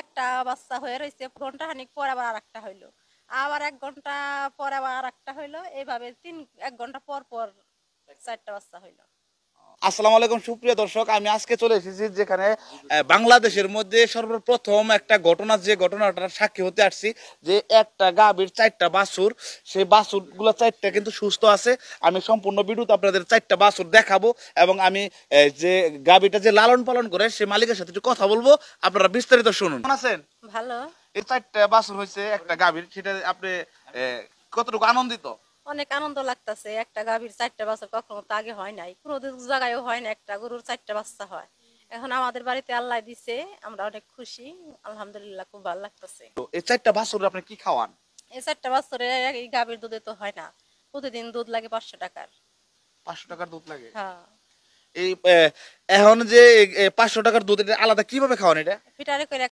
একটা বাচ্চা হয়ে রয়েছে, ঘন্টা খানিক পর আবার আরেকটা হইলো, আবার 1 ঘন্টা পর আবার আরেকটা হইলো, এইভাবে 1 ঘন্টা পর পর 4টা বাচ্চা হইলো। আসসালামু আলাইকুম সুপ্রিয় দর্শক, আমি আজকে চলে এসেছি যেখানে বাংলাদেশের মধ্যে সর্বপ্রথম একটা ঘটনা, যে ঘটনাটার সাক্ষী হতে আসছি, যে একটা গাভীর 4টা বাছুর, সেই বাছুর গুলো 4টা কিন্তু সুস্থ আছে। আমি সম্পূর্ণ ভিডিওতে আপনাদের 4টা বাছুর দেখাবো এবং আমি যে গাভীটা যে লালন পালন করে সে মালিকের সাথে একটু কথা বলবো, আপনারা বিস্তারিত শুনুন। কেমন আছেন? ভালো। এই 4টা বাছুর হয়েছে একটা গাভীর, সেটা আপনি কতটুকু আনন্দিত? অনেক আনন্দ লাগতেছে, একটা গাভীর 4টা বাচ্চা কখনো তো আগে হয় নাই, কোনো জায়গায়ও হয় না একটা গরুর 4টা বাচ্চা হয়। এখন আমাদের বাড়িতে আল্লাহ দিছে, আমরা অনেক খুশি, আলহামদুলিল্লাহ, খুব ভালো লাগতেছে। তো এই 4টা বাছুর আপনি কি খাওয়ান? এই 4টা বাচ্চারে এই গাভীর দুধে তো হয় না, প্রতিদিন দুধ লাগে 500 টাকার। 500 টাকার দুধ লাগে? হ্যাঁ। এই এখন যে 500 টাকার দুধ, এটা আলাদা কিভাবে খাওয়ান এটা? ফিটারে করে